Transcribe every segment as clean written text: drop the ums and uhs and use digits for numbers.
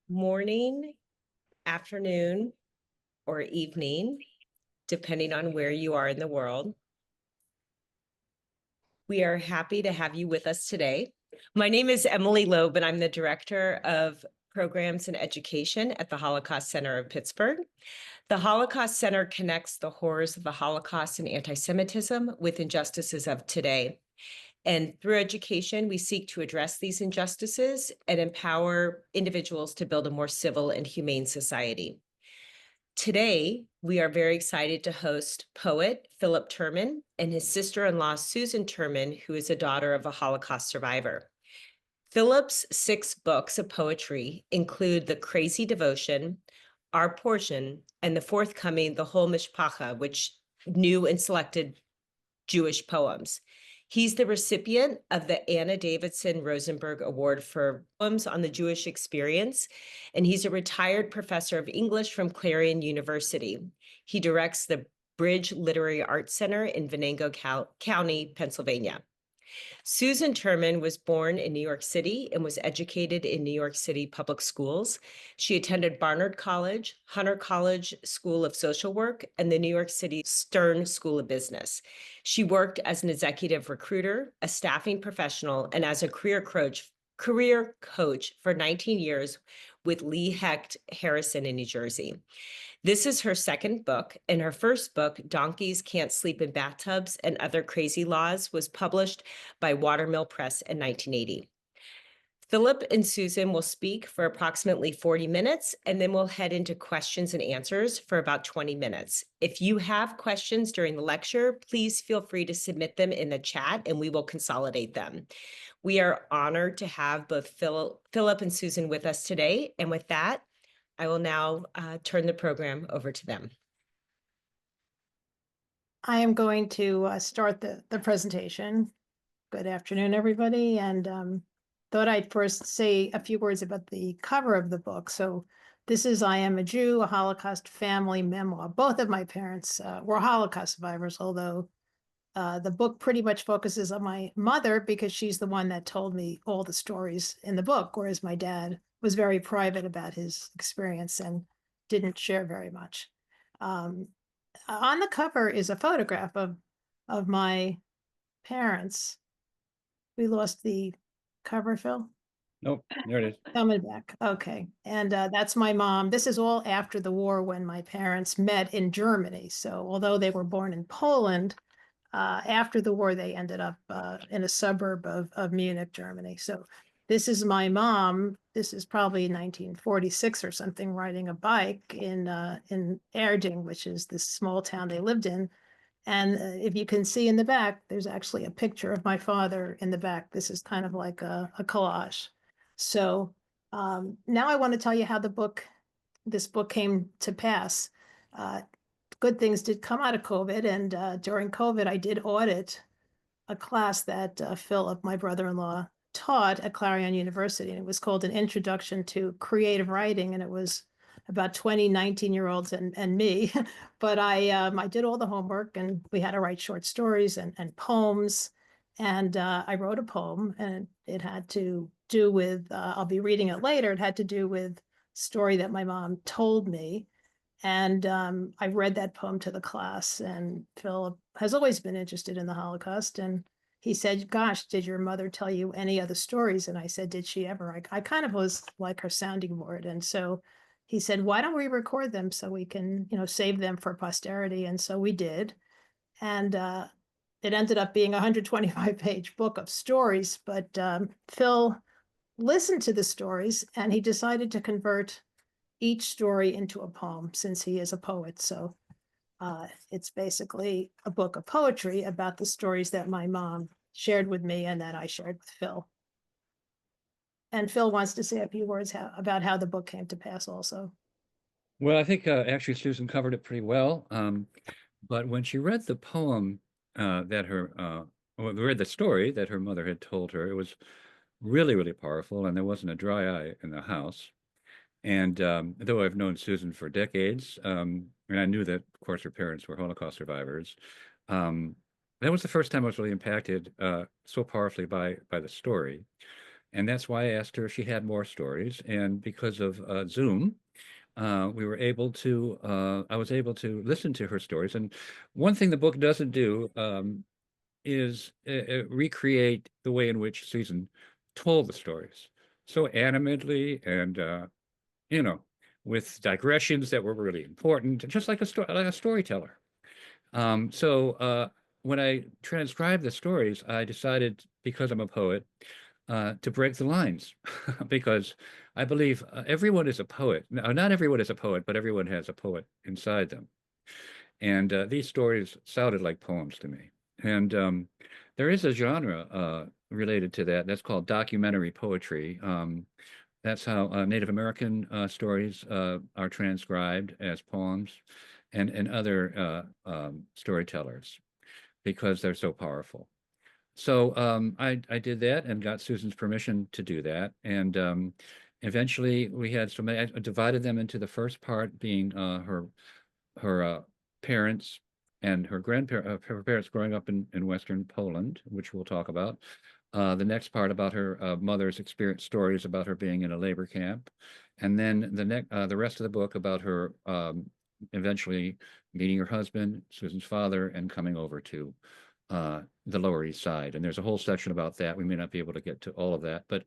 Morning, afternoon, or evening, depending on where you are in the world. We are happy to have you with us today. My name is Emily Loeb, and I'm the Director of Programs and Education at the Holocaust Center of Pittsburgh. The Holocaust Center connects the horrors of the Holocaust and anti-Semitism with injustices of today. And through education, we seek to address these injustices and empower individuals to build a more civil and humane society. Today, we are very excited to host poet Philip Terman and his sister-in-law, Susan Terman, who is a daughter of a Holocaust survivor. Philip's 6 books of poetry include The Crazy Devotion, Our Portion, and the forthcoming The Whole Mishpacha, which new and selected Jewish poems. He's the recipient of the Anna Davidson Rosenberg Award for Poems on the Jewish Experience, and he's a retired professor of English from Clarion University. He directs the Bridge Literary Arts Center in Venango County, Pennsylvania. Susan Terman was born in New York City and was educated in New York City public schools. She attended Barnard College, Hunter College School of Social Work, and the New York City Stern School of Business. She worked as an executive recruiter, a staffing professional, and as a career coach for 19 years with Lee Hecht Harrison in New Jersey. This is her second book, and her first book, Donkeys Can't Sleep in Bathtubs and Other Crazy Laws, was published by Watermill Press in 1980. Philip and Susan will speak for approximately 40 minutes, and then we'll head into questions and answers for about 20 minutes. If you have questions during the lecture, please feel free to submit them in the chat, and we will consolidate them. We are honored to have both Philip and Susan with us today, and with that, I will now turn the program over to them. I am going to start the presentation. Good afternoon, everybody, and thought I'd first say a few words about the cover of the book. So this is I Am a Jew, a Holocaust Family Memoir. Both of my parents were Holocaust survivors, although the book pretty much focuses on my mother because she's the one that told me all the stories in the book, whereas my dad was very private about his experience and didn't share very much. On the cover is a photograph of my parents. We lost the cover, Phil? Nope, there it is. Coming back. Okay. And that's my mom. This is all after the war when my parents met in Germany. So although they were born in Poland, after the war, they ended up in a suburb of Munich, Germany. So this is my mom. This is probably 1946 or something, riding a bike in Erding, which is this small town they lived in. And if you can see in the back, there's actually a picture of my father in the back. This is kind of like a collage. So now I want to tell you how this book came to pass. Good things did come out of COVID, and during COVID, I did audit a class that Philip, my brother-in-law, taught at Clarion University, and it was called An Introduction to Creative Writing, and it was about 20 19-year-olds and me. But I did all the homework, and we had to write short stories and poems, and I wrote a poem, and it had to do with, I'll be reading it later, it had to do with a story that my mom told me. And I read that poem to the class, and Philip has always been interested in the Holocaust. And he said, gosh, did your mother tell you any other stories? And I said, did she ever? I kind of was like her sounding board. And so he said, why don't we record them so we can, save them for posterity? And so we did. And it ended up being a 125-page book of stories. But Phil listened to the stories, and he decided to convert each story into a poem since he is a poet. So it's basically a book of poetry about the stories that my mom shared with me and that I shared with Phil. And Phil wants to say a few words about how the book came to pass also. Well, I think actually Susan covered it pretty well. But when she read the poem read the story that her mother had told her, it was really, really powerful, and there wasn't a dry eye in the house. And though I've known Susan for decades, and I knew that, of course, her parents were Holocaust survivors, that was the first time I was really impacted so powerfully by the story. And that's why I asked her if she had more stories. And because of Zoom, we were able to, I was able to listen to her stories. And one thing the book doesn't do is recreate the way in which Susan told the stories so animatedly and, you know, with digressions that were really important, just like like a storyteller. So when I transcribed the stories, I decided, because I'm a poet, to break the lines, because I believe everyone is a poet. Not everyone is a poet, but everyone has a poet inside them. And these stories sounded like poems to me. And there is a genre related to that. That's called documentary poetry. That's how Native American stories are transcribed as poems, and other storytellers, because they're so powerful. So I did that and got Susan's permission to do that. And eventually we had so many, I divided them into the first part being her parents and her grandparents, her parents growing up in Western Poland, which we'll talk about. The next part about her mother's experience, stories about her being in a labor camp, and then the rest of the book about her eventually meeting her husband, Susan's father, and coming over to the Lower East Side. And there's a whole section about that. We may not be able to get to all of that, but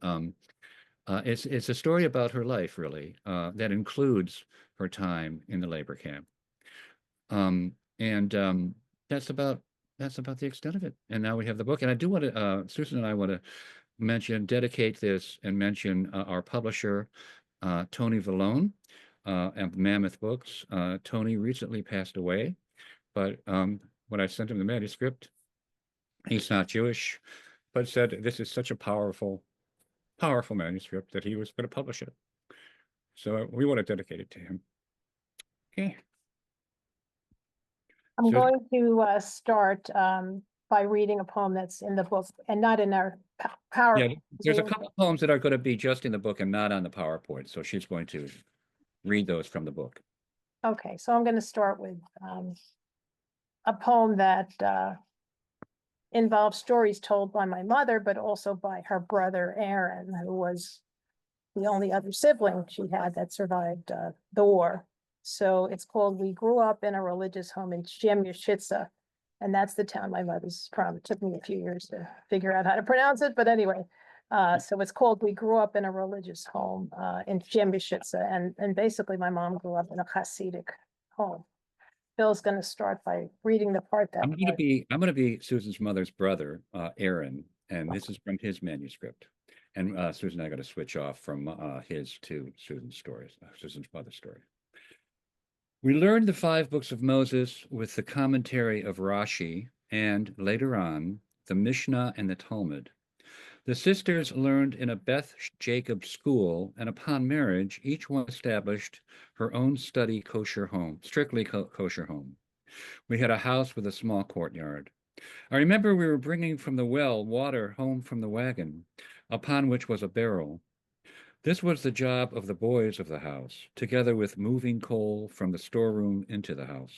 it's a story about her life, really, that includes her time in the labor camp. And that's about the extent of it. And now we have the book. And I do want to, Susan and I want to dedicate this and mention our publisher, Tony Vallone, at Mammoth Books. Tony recently passed away, but when I sent him the manuscript, he's not Jewish, but said this is such a powerful, powerful manuscript that he was going to publish it. So we want to dedicate it to him. Okay. I'm So- going to start by reading a poem that's in the book and not in our power. Yeah, there's a couple of poems that are going to be just in the book and not on the PowerPoint. So she's going to read those from the book. Okay, so I'm going to start with a poem that involves stories told by my mother, but also by her brother Aaron, who was the only other sibling she had that survived the war. So it's called "We Grew Up in a Religious Home in Chemyashitsa," and that's the town my mother's from. It took me a few years to figure out how to pronounce it, but anyway. So it's called "We Grew Up in a Religious Home" in Chemyashitsa, and basically my mom grew up in a Hasidic home. Phil's going to start by reading the part that I'm going to be Susan's mother's brother, Aaron, and this is from his manuscript. And Susan and I got to switch off from his to Susan's stories, Susan's mother's story. We learned the 5 books of Moses with the commentary of Rashi, and later on, the Mishnah and the Talmud. The sisters learned in a Beth Jacob school, and upon marriage, each one established her own strictly kosher home. We had a house with a small courtyard. I remember we were bringing from the well water home from the wagon, upon which was a barrel. This was the job of the boys of the house, together with moving coal from the storeroom into the house.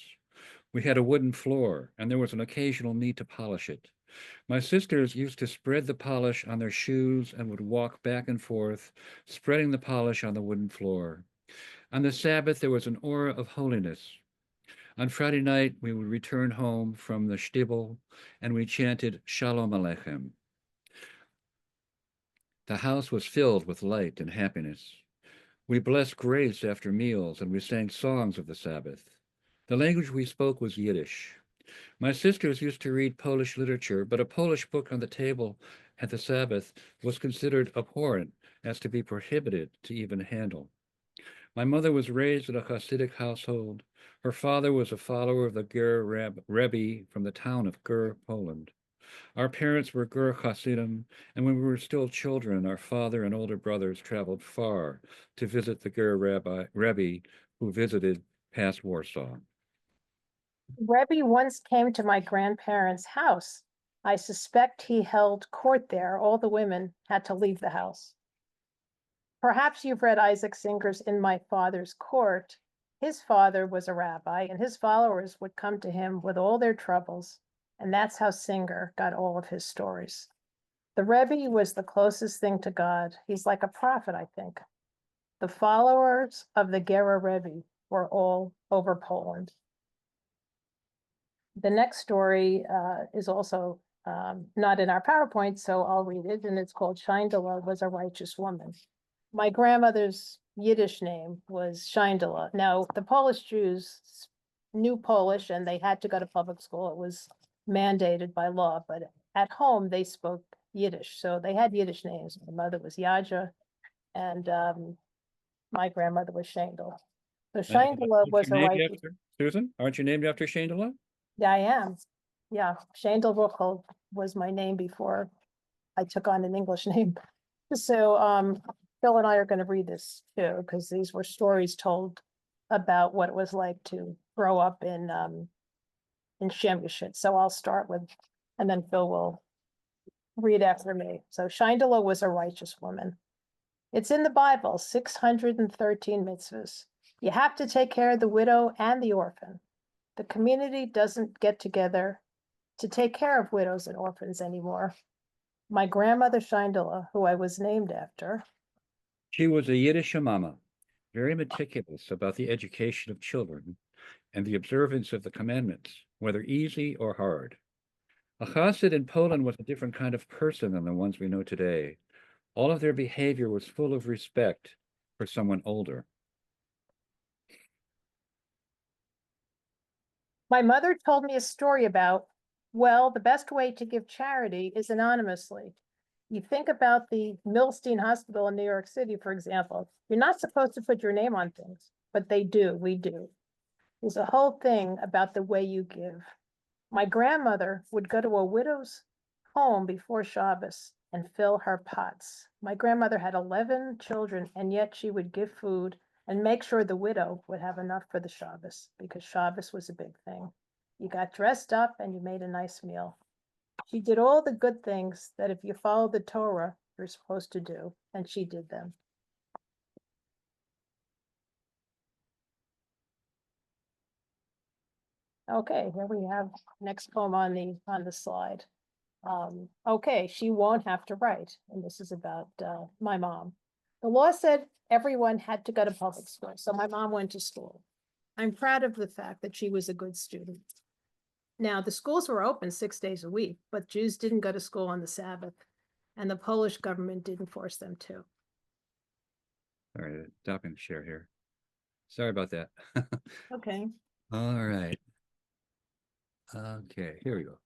We had a wooden floor, and there was an occasional need to polish it. My sisters used to spread the polish on their shoes and would walk back and forth, spreading the polish on the wooden floor. On the Sabbath, there was an aura of holiness. On Friday night, we would return home from the shtibel, and we chanted Shalom Aleichem. The house was filled with light and happiness. We blessed grace after meals, and we sang songs of the Sabbath. The language we spoke was Yiddish. My sisters used to read Polish literature, but a Polish book on the table at the Sabbath was considered abhorrent, as to be prohibited to even handle. My mother was raised in a Hasidic household. Her father was a follower of the Ger Rebbe from the town of Ger, Poland. Our parents were Ger Hasidim, and when we were still children, our father and older brothers traveled far to visit the Ger Rebbe who visited past Warsaw. Rebbe once came to my grandparents' house. I suspect he held court there. All the women had to leave the house. Perhaps you've read Isaac Singer's In My Father's Court. His father was a rabbi, and his followers would come to him with all their troubles, and that's how Singer got all of his stories. The Rebbe was the closest thing to God. He's like a prophet, I think. The followers of the Gera Rebbe were all over Poland. The next story is also not in our PowerPoint, so I'll read it, and it's called Scheindele was a Righteous Woman. My grandmother's Yiddish name was Scheindele. Now, the Polish Jews knew Polish and they had to go to public school. It was mandated by law, but at home they spoke Yiddish, so they had Yiddish names. My mother was Yaja, and my grandmother was Scheindele. So Scheindele was a righteous. Susan, aren't you named after Scheindele? Yeah, I am. Yeah, Scheindele Ruchel was my name before I took on an English name. So Phil and I are going to read this too, because these were stories told about what it was like to grow up in Shemushit. So I'll start with, and then Phil will read after me. So Scheindele was a righteous woman. It's in the Bible, 613 mitzvahs. You have to take care of the widow and the orphan. The community doesn't get together to take care of widows and orphans anymore. My grandmother Scheindele, who I was named after. She was a Yiddish mama, very meticulous about the education of children and the observance of the commandments, whether easy or hard. A chassid in Poland was a different kind of person than the ones we know today. All of their behavior was full of respect for someone older. My mother told me a story about, well, the best way to give charity is anonymously. You think about the Milstein Hospital in New York City, for example. You're not supposed to put your name on things, but they do, we do. There's a whole thing about the way you give. My grandmother would go to a widow's home before Shabbos and fill her pots. My grandmother had 11 children, and yet she would give food and make sure the widow would have enough for the Shabbos, because Shabbos was a big thing. You got dressed up and you made a nice meal. She did all the good things that if you follow the Torah, you're supposed to do, and she did them. Okay, here we have next poem on the slide. Okay, she won't have to write, and this is about my mom. The law said everyone had to go to public school, so my mom went to school. I'm proud of the fact that she was a good student. Now, the schools were open 6 days a week, but Jews didn't go to school on the Sabbath, and the Polish government didn't force them to. All right, stopping the share here. Sorry about that. Okay. All right. Okay, here we go.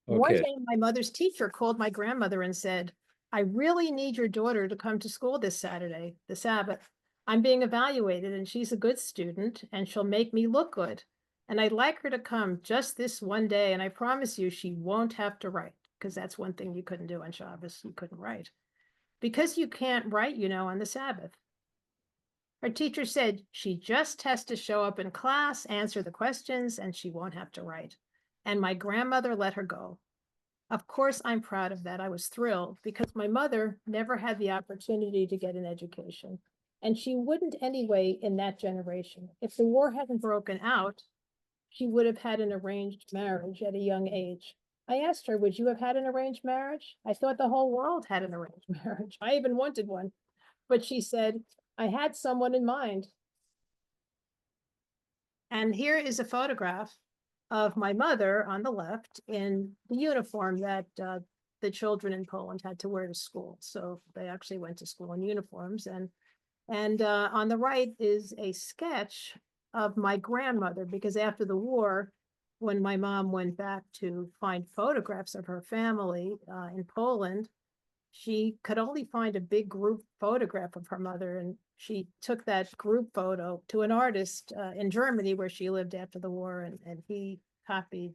One Okay. day, my mother's teacher called my grandmother and said, I really need your daughter to come to school this Saturday, the Sabbath. I'm being evaluated and she's a good student and she'll make me look good. And I'd like her to come just this one day. And I promise you, she won't have to write, because that's one thing you couldn't do on Shabbos. You couldn't write because you can't write, on the Sabbath. Her teacher said she just has to show up in class, answer the questions, and she won't have to write. And my grandmother let her go. Of course, I'm proud of that. I was thrilled because my mother never had the opportunity to get an education. And she wouldn't anyway in that generation. If the war hadn't broken out, she would have had an arranged marriage at a young age. I asked her, would you have had an arranged marriage? I thought the whole world had an arranged marriage. I even wanted one. But she said, I had someone in mind. And here is a photograph of my mother on the left in the uniform that the children in Poland had to wear to school. So they actually went to school in uniforms. And on the right is a sketch of my grandmother, because after the war, when my mom went back to find photographs of her family in Poland, she could only find a big group photograph of her mother. And she took that group photo to an artist in Germany where she lived after the war, and he copied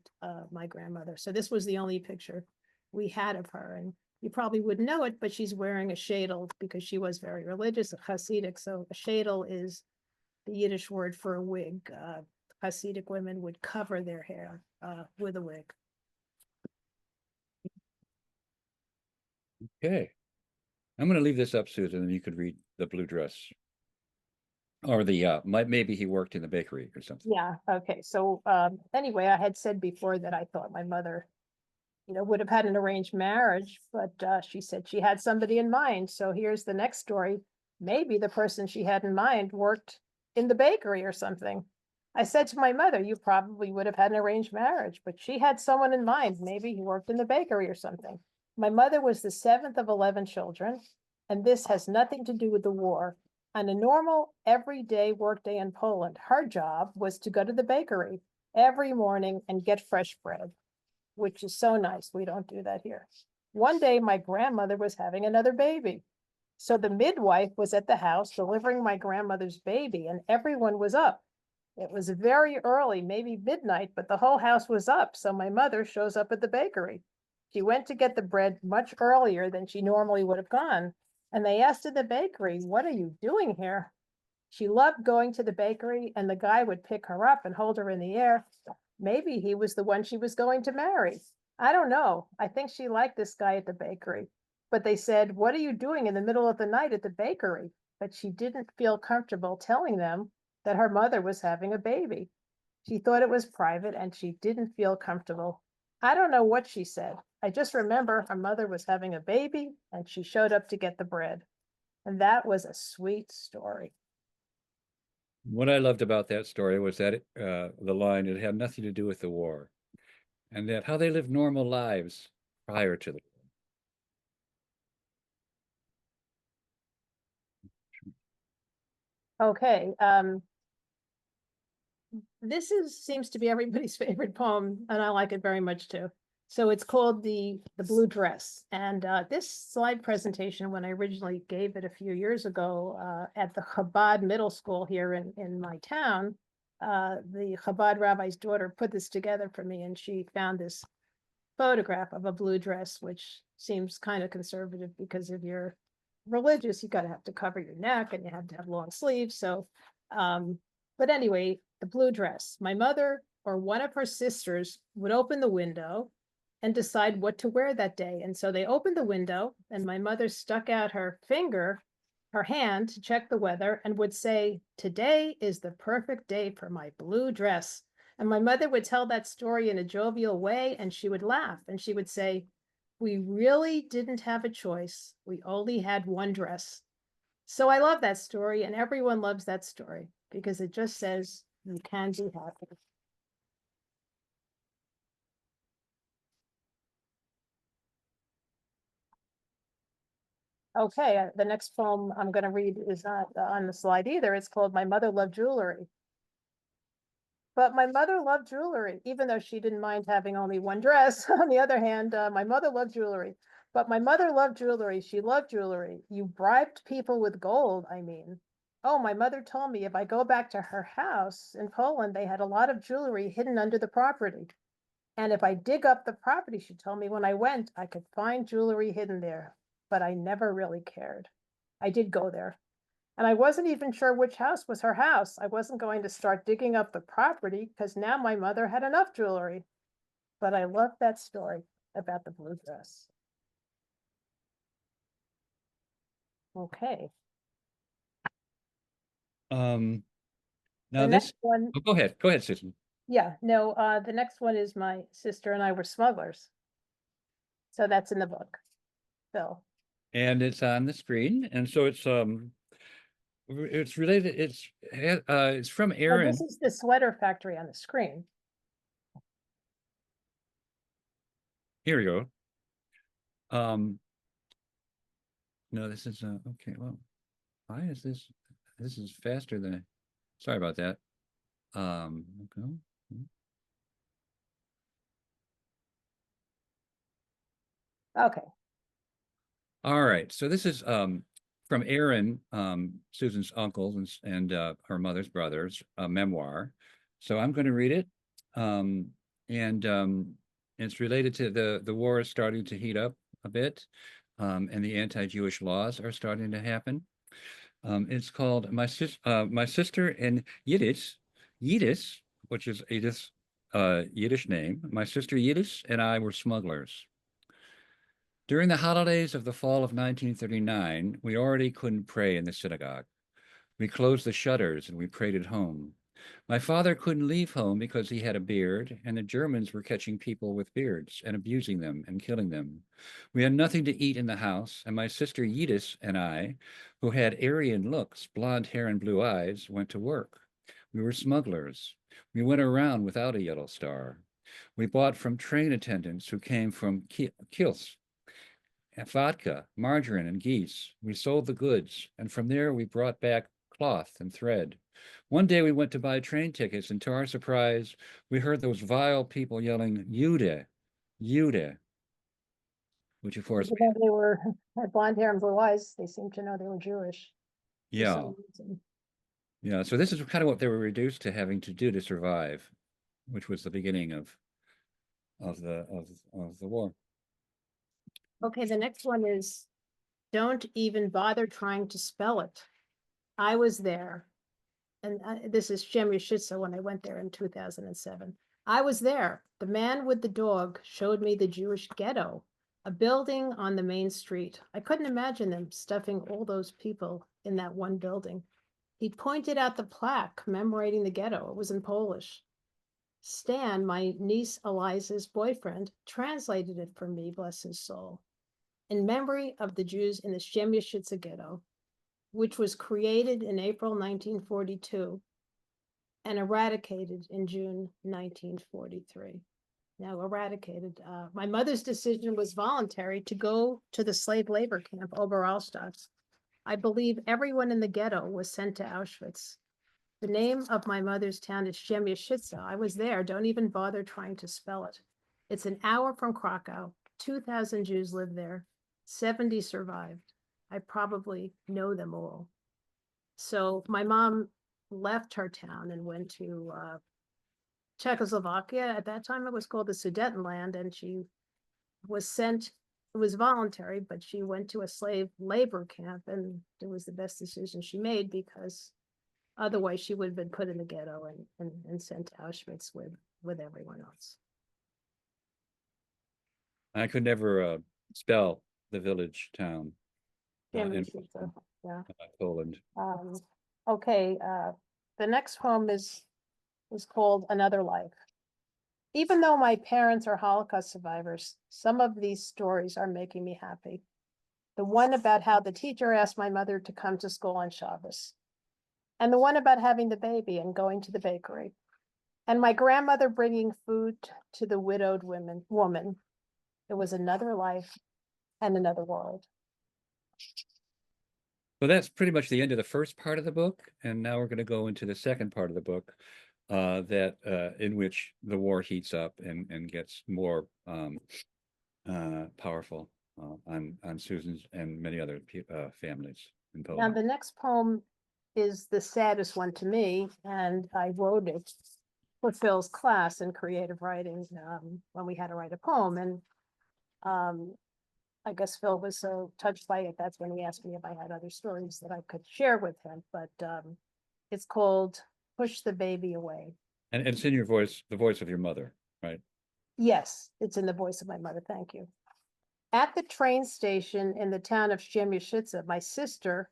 my grandmother. So this was the only picture we had of her. And you probably wouldn't know it, but she's wearing a shadel because she was very religious, a Hasidic. So a shadel is the Yiddish word for a wig. Hasidic women would cover their hair with a wig. Okay. I'm going to leave this up, Susan, and you could read the blue dress. or maybe he worked in the bakery or something. Yeah, okay. So anyway, I had said before that I thought my mother, would have had an arranged marriage, but she said she had somebody in mind. So here's the next story. Maybe the person she had in mind worked in the bakery or something. I said to my mother, you probably would have had an arranged marriage, but she had someone in mind. Maybe he worked in the bakery or something. My mother was the seventh of 11 children, and this has nothing to do with the war. On a normal, everyday workday in Poland, her job was to go to the bakery every morning and get fresh bread, which is so nice. We don't do that here. One day, my grandmother was having another baby. So the midwife was at the house delivering my grandmother's baby, and everyone was up. It was very early, maybe midnight, but the whole house was up. So my mother shows up at the bakery. She went to get the bread much earlier than she normally would have gone. And they asked in the bakery, what are you doing here? She loved going to the bakery, and the guy would pick her up and hold her in the air. Maybe he was the one she was going to marry. I don't know. I think she liked this guy at the bakery. But they said, what are you doing in the middle of the night at the bakery? But she didn't feel comfortable telling them that her mother was having a baby. She thought it was private and she didn't feel comfortable. I don't know what she said. I just remember her mother was having a baby and she showed up to get the bread. And that was a sweet story. What I loved about that story was that the line, it had nothing to do with the war, and that how they lived normal lives prior to the war. Okay. This seems to be everybody's favorite poem, and I like it very much too. So it's called the Blue Dress. And this slide presentation, when I originally gave it a few years ago at the Chabad Middle School here in my town, the Chabad rabbi's daughter put this together for me, and she found this photograph of a blue dress, which seems kind of conservative because if you're religious, you gotta have to cover your neck and you have to have long sleeves. So, but anyway, the blue dress. My mother or one of her sisters would open the window and decide what to wear that day. And so they opened the window, and my mother stuck out her hand to check the weather, and would say, today is the perfect day for my blue dress. And my mother would tell that story in a jovial way, and she would laugh, and she would say, we really didn't have a choice. We only had one dress. So I love that story, and everyone loves that story because it just says you can be happy. Okay, the next poem I'm going to read is not on the slide either. It's called My Mother Loved Jewelry. But my mother loved jewelry, even though she didn't mind having only one dress. On the other hand, my mother loved jewelry. But my mother loved jewelry. She loved jewelry. You bribed people with gold, I mean. Oh, my mother told me if I go back to her house in Poland, they had a lot of jewelry hidden under the property. And if I dig up the property, she told me when I went, I could find jewelry hidden there. But I never really cared. I did go there. And I wasn't even sure which house was her house. I wasn't going to start digging up the property because now my mother had enough jewelry. But I love that story about the blue dress. Okay. Now The next one, oh, go ahead, Susan. yeah, no, the next one is my sister and I were smugglers. So that's in the book, Phil. And it's on the screen, and so it's related. It's from Oh, Aaron. this is the sweater factory on the screen. Here we go. No, this is okay. Well, why is this? This is faster than. Sorry about that. Okay. Okay. All right. So this is from Aaron, Susan's uncle and her mother's brother's memoir. So I'm going to read it. And it's related to the war is starting to heat up a bit, and the anti-Jewish laws are starting to happen. It's called My Sister in Yiddish, which is Edith's Yiddish name. My sister Yiddish and I were smugglers. During the holidays of the fall of 1939, we already couldn't pray in the synagogue. We closed the shutters and we prayed at home. My father couldn't leave home because he had a beard, and the Germans were catching people with beards and abusing them and killing them. We had nothing to eat in the house, and my sister Edith and I, who had Aryan looks, blonde hair and blue eyes, went to work. We were smugglers. We went around without a yellow star. We bought from train attendants who came from Kielce, vodka, margarine, and geese. We sold the goods, and from there we brought back cloth and thread. One day we went to buy train tickets, and to our surprise, we heard those vile people yelling, Jude, Jude, which of course, Even though they were had blonde hair and blue eyes, they seemed to know they were Jewish for yeah, some reason. yeah. So this is kind of what they were reduced to having to do to survive, which was the beginning of the war. Okay, the next one is don't even bother trying to spell it. I was there, and this is Shemya when I went there in 2007. I was there. The man with the dog showed me the Jewish ghetto, a building on the main street. I couldn't imagine them stuffing all those people in that one building. He pointed out the plaque commemorating the ghetto. It was in Polish. Stan, my niece Eliza's boyfriend, translated it for me, bless his soul, in memory of the Jews in the Shemya ghetto, which was created in April 1942 and eradicated in June 1943. Now eradicated. My mother's decision was voluntary to go to the slave labor camp Oberallstadt. I believe everyone in the ghetto was sent to Auschwitz. The name of my mother's town is Shemya. I was there. Don't even bother trying to spell it. It's an hour from Krakow. 2,000 Jews live there. 70 survived. I probably know them all. So my mom left her town and went to Czechoslovakia. At that time, it was called the Sudetenland, and she was sent. It was voluntary, but she went to a slave labor camp, and it was the best decision she made because otherwise she would have been put in the ghetto and sent to Auschwitz with everyone else. I could never spell the village town in Yeah. Poland. Okay, the next poem is called Another Life. Even though my parents are Holocaust survivors, some of these stories are making me happy. The one about how the teacher asked my mother to come to school on Shabbos, and the one about having the baby and going to the bakery, and my grandmother bringing food to the widowed woman. It was another life and another world. So that's pretty much the end of the first part of the book, and now we're going to go into the second part of the book, in which the war heats up and gets more powerful on Susan's and many other families in Now, Poland. the next poem is the saddest one to me, and I wrote it for Phil's class in creative writing when we had to write a poem. And I guess Phil was so touched by it, that's when he asked me if I had other stories that I could share with him. But it's called Push the Baby Away. And it's in your voice, the voice of your mother, right? Yes, it's in the voice of my mother. Thank you. At the train station in the town of Shemya, my sister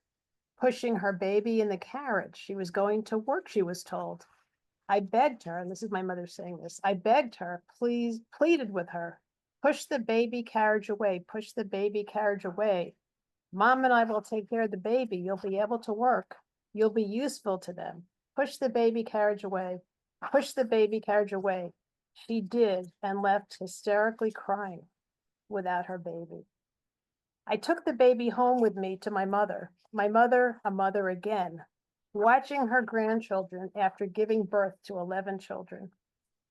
pushing her baby in the carriage. She was going to work, she was told. I begged her, and this is my mother saying this, I begged her, please, pleaded with her, push the baby carriage away, push the baby carriage away. Mom and I will take care of the baby. You'll be able to work. You'll be useful to them. Push the baby carriage away. Push the baby carriage away. She did and left hysterically crying without her baby. I took the baby home with me to my mother, a mother again, watching her grandchildren after giving birth to 11 children.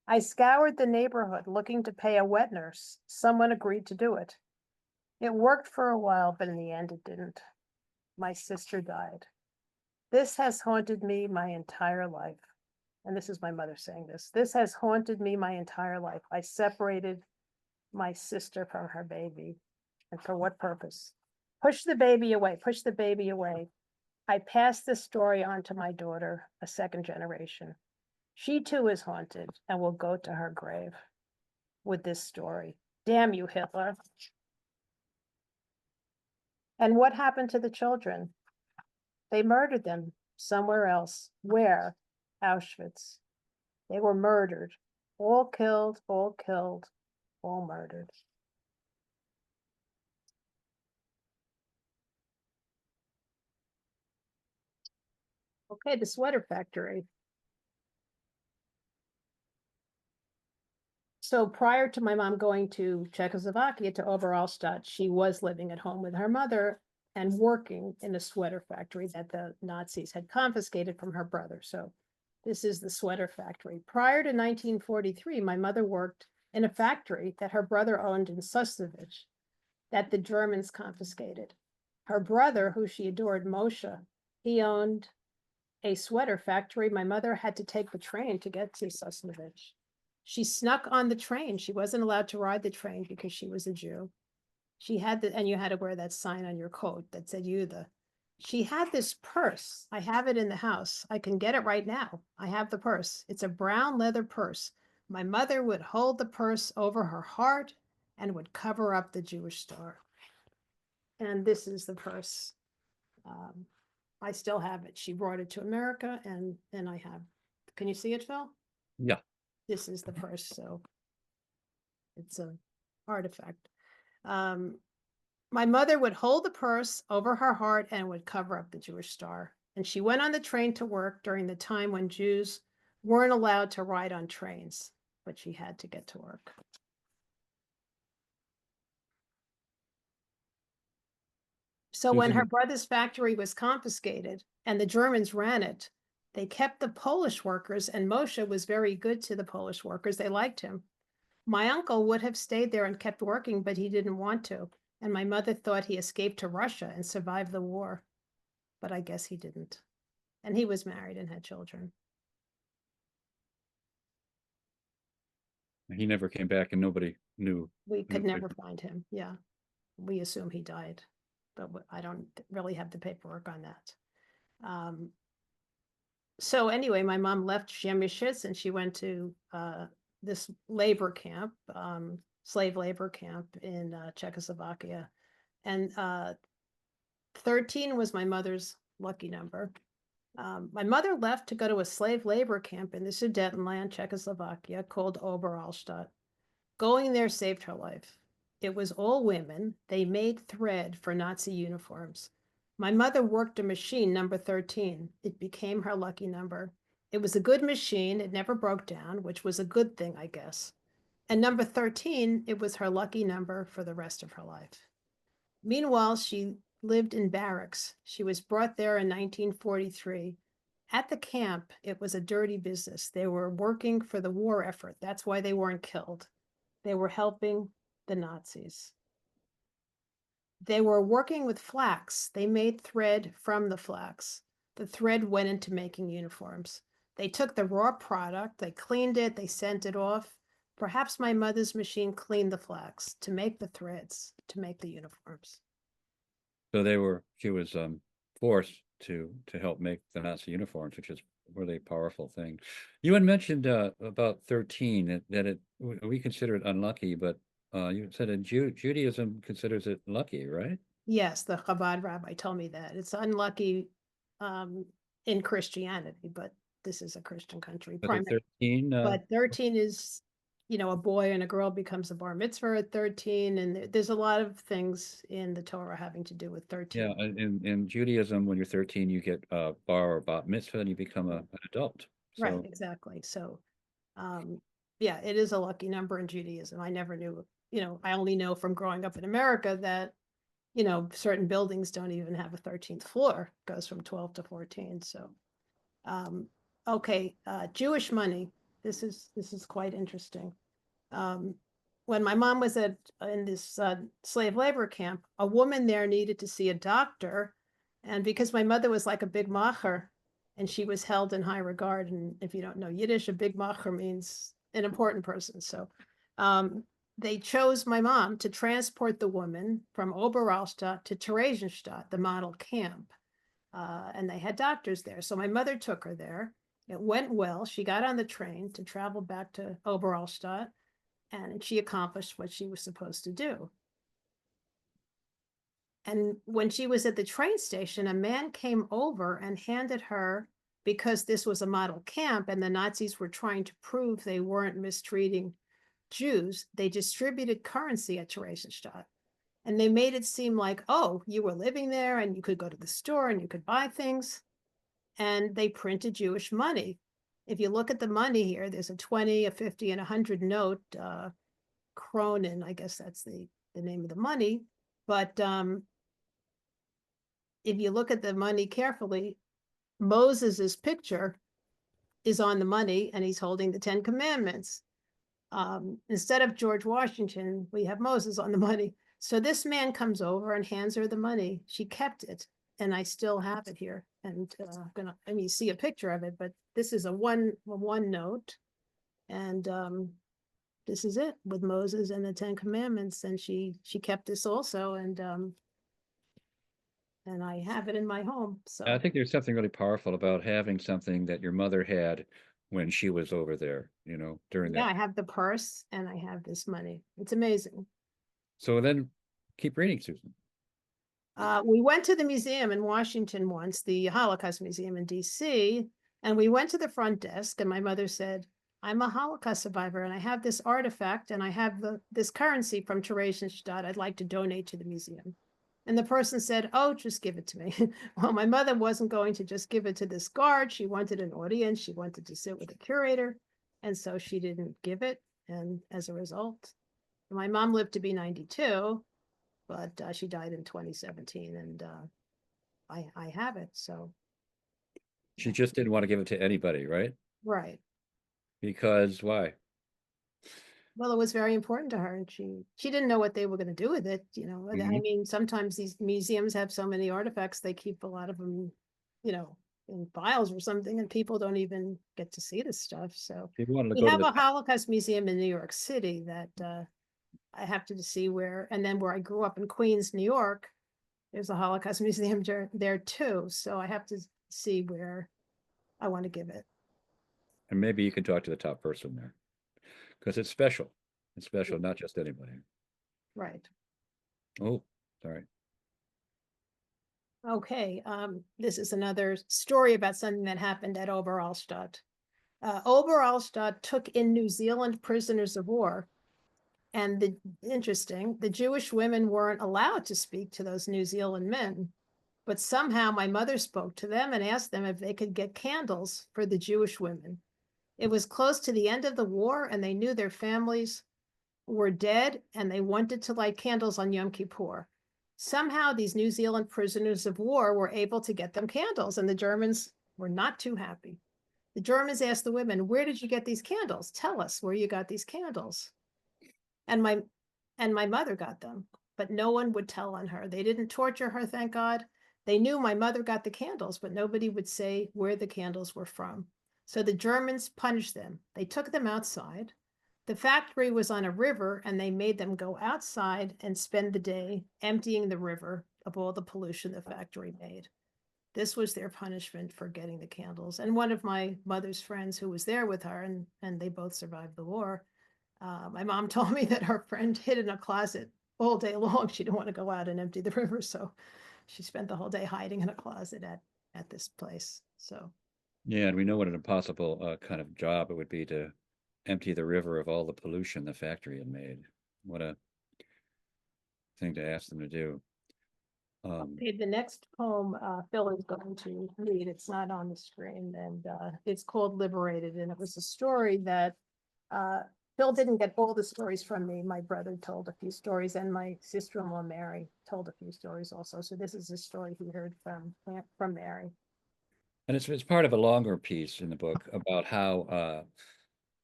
I scoured the neighborhood looking to pay a wet nurse. Someone agreed to do it. It worked for a while, but in the end it didn't. My sister died. This has haunted me my entire life. And this is my mother saying this. This has haunted me my entire life. I separated my sister from her baby. And for what purpose? Push the baby away, push the baby away. I passed this story on to my daughter, a second generation. She too is haunted and will go to her grave with this story. Damn you, Hitler. And what happened to the children? They murdered them. somewhere else. Where? Auschwitz. They were murdered. All killed, all killed, all murdered. Okay, the sweater factory. So prior to my mom going to Czechoslovakia, to Oberallstadt, she was living at home with her mother and working in a sweater factory that the Nazis had confiscated from her brother. So this is the sweater factory. Prior to 1943, my mother worked in a factory that her brother owned in Sustovich that the Germans confiscated. Her brother, who she adored, Moshe, he owned a sweater factory. My mother had to take the train to get to Sustovich. She snuck on the train. She wasn't allowed to ride the train because she was a Jew. She had and you had to wear that sign on your coat that said Jude. She had this purse. I have it in the house. I can get it right now. I have the purse. It's a brown leather purse. My mother would hold the purse over her heart and would cover up the Jewish star. And this is the purse. I still have it. She brought it to America and I have. Can you see it, Phil? Yeah. This is the purse, so it's an artifact. My mother would hold the purse over her heart and would cover up the Jewish star. And she went on the train to work during the time when Jews weren't allowed to ride on trains, but she had to get to work. So when her brother's factory was confiscated and the Germans ran it, they kept the Polish workers, and Moshe was very good to the Polish workers. They liked him. My uncle would have stayed there and kept working, but he didn't want to. And my mother thought he escaped to Russia and survived the war. But I guess he didn't. And he was married and had children. He never came back and nobody knew. We could never find him. Yeah. We assume he died, but I don't really have the paperwork on that. So anyway, my mom left Przemyśl and she went to this labor camp, slave labor camp in Czechoslovakia. And 13 was my mother's lucky number. My mother left to go to a slave labor camp in the Sudetenland, Czechoslovakia, called Oberallstadt. Going there saved her life. It was all women. They made thread for Nazi uniforms. My mother worked a machine, number 13. It became her lucky number. It was a good machine. It never broke down, which was a good thing, I guess. And number 13, it was her lucky number for the rest of her life. Meanwhile, she lived in barracks. She was brought there in 1943. At the camp, it was a dirty business. They were working for the war effort. That's why they weren't killed. They were helping the Nazis. They were working with flax. They made thread from the flax. The thread went into making uniforms. They took the raw product, they cleaned it, they sent it off. Perhaps my mother's machine cleaned the flax to make the threads, to make the uniforms. So she was forced to help make the Nazi uniforms, which is a really powerful thing. You had mentioned about 13 that we consider it unlucky, but you said that Judaism considers it lucky, right? Yes, the Chabad rabbi told me that. It's unlucky in Christianity, but this is a Christian country. But 13, but 13 is, a boy and a girl becomes a bar mitzvah at 13, and there's a lot of things in the Torah having to do with 13. Yeah, in Judaism, when you're 13, you get bar or bat mitzvah, and you become an adult. So, right, exactly. So, yeah, it is a lucky number in Judaism. I never knew, I only know from growing up in America that, certain buildings don't even have a 13th floor. It goes from 12 to 14. So, okay, Jewish money. This is quite interesting. When my mom was in this slave labor camp, a woman there needed to see a doctor, and because my mother was like a big macher, and she was held in high regard, and if you don't know Yiddish, a big macher means an important person. So they chose my mom to transport the woman from Oberallstadt to Theresienstadt, the model camp, and they had doctors there. So my mother took her there. It went well. She got on the train to travel back to Oberallstadt, and she accomplished what she was supposed to do. And when she was at the train station, a man came over and handed her, because this was a model camp and the Nazis were trying to prove they weren't mistreating Jews, they distributed currency at Theresienstadt. And they made it seem like, oh, you were living there and you could go to the store and you could buy things. And they printed Jewish money. If you look at the money here, there's a 20, a 50, and a 100 note, Kronen, I guess that's the name of the money. But if you look at the money carefully, Moses's picture is on the money and he's holding the 10 Commandments. Instead of George Washington, we have Moses on the money. So this man comes over and hands her the money. She kept it, and I still have it here. And you see a picture of it, but this is a one note, and this is it with Moses and the 10 Commandments. And she kept this also, and I have it in my home. So I think there's something really powerful about having something that your mother had when she was over there, during yeah, that. I have the purse and I have this money. It's amazing. So then keep reading, Susan. We went to the museum in Washington once, the Holocaust Museum in DC, and we went to the front desk and my mother said, I'm a Holocaust survivor and I have this artifact and I have this currency from Theresienstadt I'd like to donate to the museum. And the person said, oh, just give it to me. Well, my mother wasn't going to just give it to this guard. She wanted an audience. She wanted to sit with a curator. And so she didn't give it. And as a result, my mom lived to be 92, but she died in 2017. And I have it. So. She just didn't want to give it to anybody, right? Right. Because why? Well, it was very important to her, and she didn't know what they were going to do with it. I Mhm. mean, sometimes these museums have so many artifacts, they keep a lot of them, in files or something, and people don't even get to see this stuff. So People wanted to we go to have the a Holocaust museum in New York City that I have to see where, and then where I grew up in Queens, New York, there's a Holocaust museum there too. So I have to see where I want to give it. and maybe you can talk to the top person there because it's special. It's special, not just anybody. Right. Oh, sorry. Okay, this is another story about something that happened at Oberallstadt. Oberallstadt took in New Zealand prisoners of war. And the Jewish women weren't allowed to speak to those New Zealand men. But somehow my mother spoke to them and asked them if they could get candles for the Jewish women. It was close to the end of the war and they knew their families were dead and they wanted to light candles on Yom Kippur. Somehow these New Zealand prisoners of war were able to get them candles and the Germans were not too happy. The Germans asked the women, where did you get these candles? Tell us where you got these candles. And my mother got them, but no one would tell on her. They didn't torture her, thank God. They knew my mother got the candles, but nobody would say where the candles were from. So the Germans punished them. They took them outside. The factory was on a river and they made them go outside and spend the day emptying the river of all the pollution the factory made. This was their punishment for getting the candles. And one of my mother's friends who was there with her, and they both survived the war, my mom told me that her friend hid in a closet all day long. She didn't want to go out and empty the river. So she spent the whole day hiding in a closet at this place. So. Yeah, and we know what an impossible kind of job it would be to empty the river of all the pollution the factory had made. What a thing to ask them to do. Okay, the next poem Phil is going to read, it's not on the screen, and it's called Liberated. And it was a story that Phil didn't get all the stories from me. My brother told a few stories, and my sister-in-law Mary told a few stories also. So this is a story he heard from Mary. And it's part of a longer piece in the book about how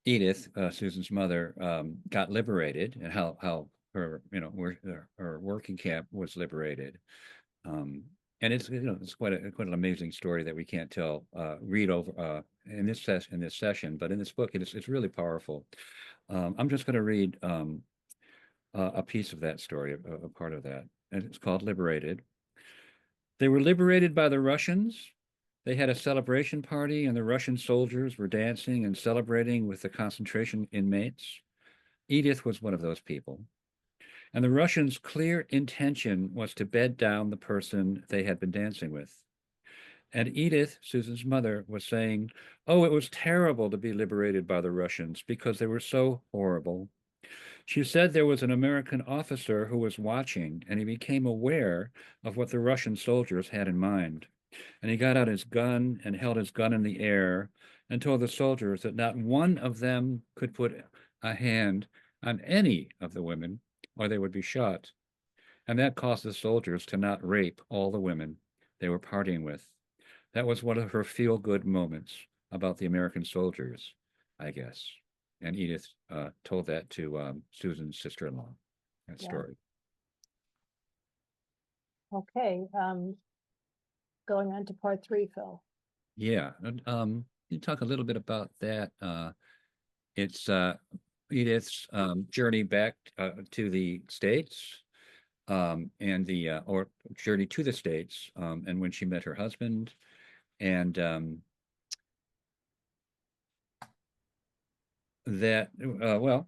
Edith, Susan's mother, got liberated and how her, her working camp was liberated. And it's quite an amazing story that we can't read over in this session, but in this book, it's really powerful. I'm just going to read a piece of that story, a part of that, and it's called Liberated. They were liberated by the Russians. They had a celebration party, and the Russian soldiers were dancing and celebrating with the concentration inmates. Edith was one of those people. And the Russians' clear intention was to bed down the person they had been dancing with. And Edith, Susan's mother, was saying, oh, it was terrible to be liberated by the Russians because they were so horrible. She said there was an American officer who was watching, and he became aware of what the Russian soldiers had in mind. And he got out his gun and held his gun in the air and told the soldiers that not one of them could put a hand on any of the women or they would be shot. And that caused the soldiers to not rape all the women they were partying with. That was one of her feel-good moments about the American soldiers, I guess. And Edith told that to Susan's sister-in-law, that Yeah. story. Okay, going on to part 3, Phil. Yeah, and you talk a little bit about that. It's Edith's journey back to the States, and the or journey to the States, and when she met her husband, and that well,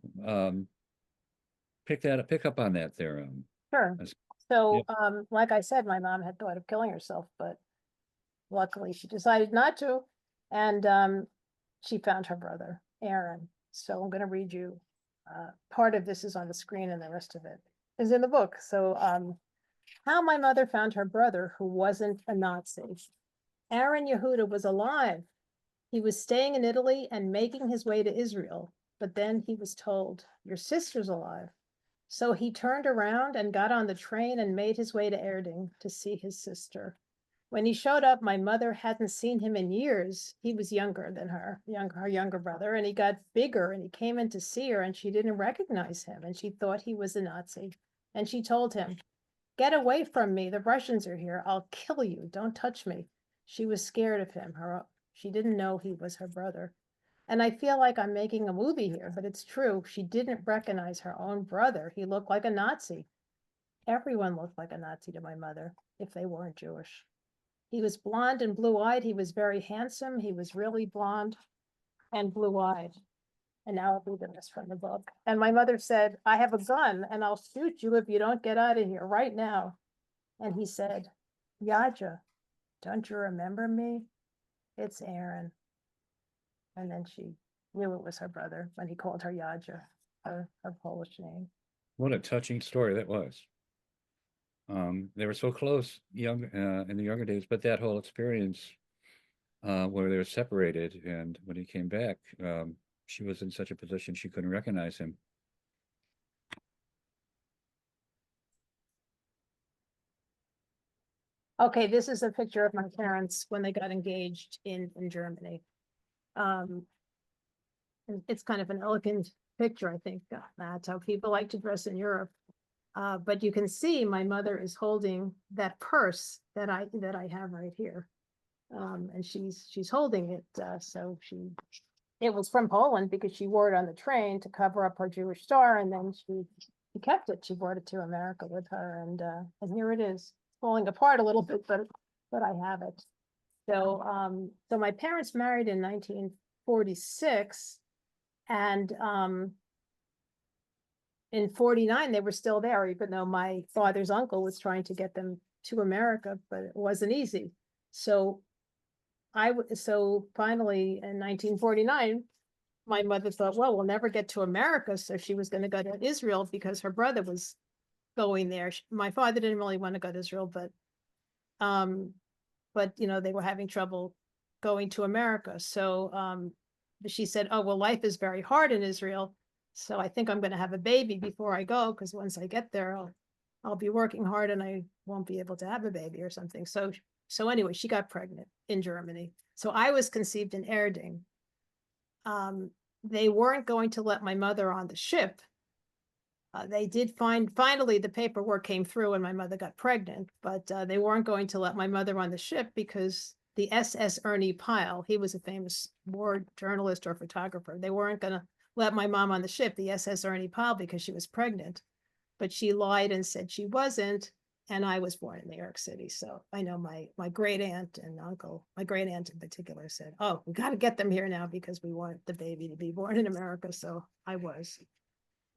pick up on that there. Sure. As- So, yeah. like I said, my mom had thought of killing herself, but luckily she decided not to. And she found her brother, Aaron. So I'm going to read you. Part of this is on the screen and the rest of it is in the book. So how my mother found her brother who wasn't a Nazi. Aaron Yehuda was alive. He was staying in Italy and making his way to Israel. But then he was told, your sister's alive. So he turned around and got on the train and made his way to Erding to see his sister. When he showed up, my mother hadn't seen him in years. He was younger than her younger brother, and he got bigger and he came in to see her and she didn't recognize him and she thought he was a Nazi. And she told him, get away from me. The Russians are here. I'll kill you. Don't touch me. She was scared of him. She didn't know he was her brother. And I feel like I'm making a movie here, but it's true. She didn't recognize her own brother. He looked like a Nazi. Everyone looked like a Nazi to my mother, if they weren't Jewish. He was blonde and blue-eyed. He was very handsome. He was really blonde and blue-eyed. And now I'll read the rest from the book. And my mother said, I have a gun and I'll shoot you if you don't get out of here right now. And he said, Yaja, don't you remember me? It's Aaron. And then she knew it was her brother when he called her Yaja, her Polish name. What a touching story that was. They were so close young in the younger days, but that whole experience where they were separated, and when he came back, she was in such a position she couldn't recognize him. Okay, this is a picture of my parents when they got engaged in Germany. It's kind of an elegant picture, I think. That's how people like to dress in Europe. But you can see my mother is holding that purse that I have right here. And she's holding it. It was from Poland because she wore it on the train to cover up her Jewish star, and then she kept it. She brought it to America with her, and here it is, falling apart a little bit, but I have it. So my parents married in 1946, and in 49 they were still there, even though my father's uncle was trying to get them to America, but it wasn't easy. So finally in 1949, my mother thought, well, we'll never get to America. So she was going to go to Israel because her brother was going there. My father didn't really want to go to Israel, but they were having trouble going to America. So she said, oh, well, life is very hard in Israel. So I think I'm going to have a baby before I go, because once I get there, I'll be working hard and I won't be able to have a baby or something. So anyway, she got pregnant in Germany. So I was conceived in Erding. They weren't going to let my mother on the ship. They did finally the paperwork came through and my mother got pregnant, but they weren't going to let my mother on the ship because the SS Ernie Pyle, he was a famous war journalist or photographer. They weren't going to let my mom on the ship, the SS Ernie Pyle, because she was pregnant. But she lied and said she wasn't, and I was born in New York City. So I know my great aunt and uncle, my great aunt in particular, said, oh, we got to get them here now because we want the baby to be born in America. So I was.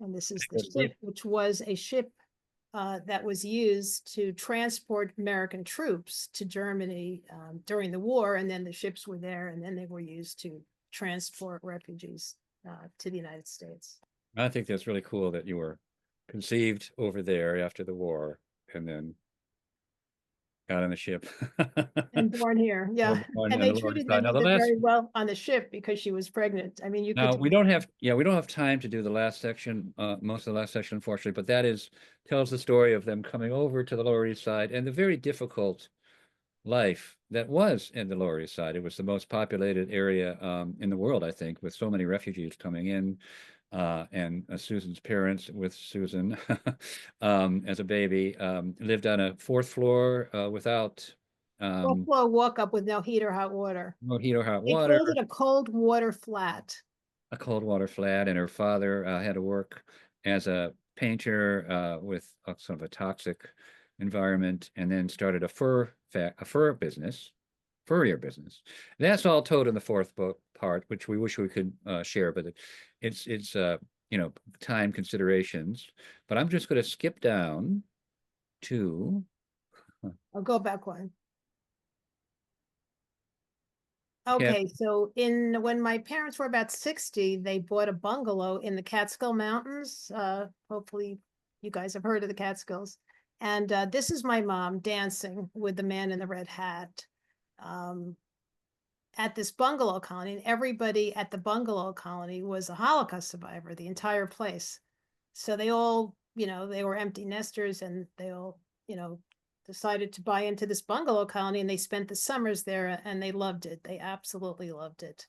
And this is the Good. ship, which was a ship that was used to transport American troops to Germany during the war. And then the ships were there, and then they were used to transport refugees to the United States. I think that's really cool that you were conceived over there after the war and then got on the ship. And born here, yeah. On And the they Lower treated East Side. Now the Edith last very well on the ship because she was pregnant. I mean, you could Now tell. we don't have time to do the last section, most of the last section, unfortunately, but that tells the story of them coming over to the Lower East Side and the very difficult life that was in the Lower East Side. It was the most populated area in the world, I think, with so many refugees coming in. And Susan's parents with Susan as a baby lived on a fourth floor without Flow walk up with no heat or hot water. no heat or hot They water. called it a cold water flat. A cold water flat, and her father had to work as a painter with sort of a toxic environment, and then started a furrier business. That's all told in the fourth book part, which we wish we could share, but it's time considerations. But I'm just going to skip down to I'll go back one. Okay, so when my parents were about 60, they bought a bungalow in the Catskill Mountains. Hopefully you guys have heard of the Catskills. And this is my mom dancing with the man in the red hat at this bungalow colony. And everybody at the bungalow colony was a Holocaust survivor, the entire place. So they all, they were empty nesters, and they all, decided to buy into this bungalow colony, and they spent the summers there, and they loved it. They absolutely loved it.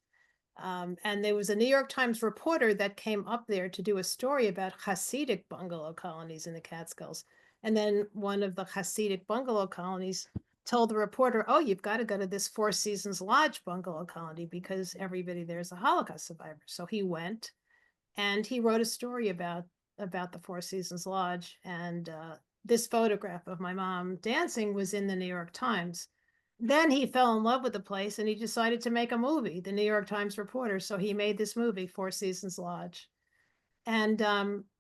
And there was a New York Times reporter that came up there to do a story about Hasidic bungalow colonies in the Catskills. And then one of the Hasidic bungalow colonies told the reporter, oh, you've got to go to this Four Seasons Lodge bungalow colony because everybody there is a Holocaust survivor. So he went, and he wrote a story about the Four Seasons Lodge. And this photograph of my mom dancing was in the New York Times. Then he fell in love with the place, and he decided to make a movie, the New York Times reporter. So he made this movie, Four Seasons Lodge. And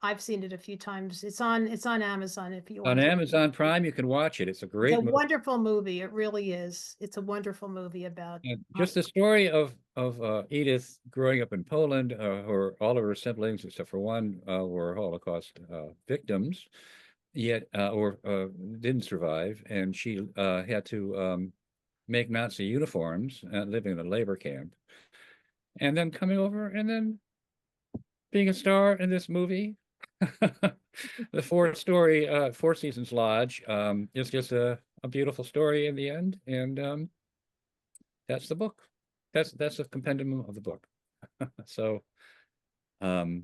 I've seen it a few times. It's on Amazon if you want on to. Amazon Prime. You can watch it. It's a It's great a movie. wonderful movie. It really is. It's a wonderful movie about Just the story of Edith growing up in Poland. All of her siblings, except for one, were Holocaust victims, yet or didn't survive, and she had to make Nazi uniforms, living in a labor camp, and then coming over and then being a star in this movie. The Four Seasons Lodge is just a beautiful story in the end, and that's the book. That's a compendium of the book. So, Emily?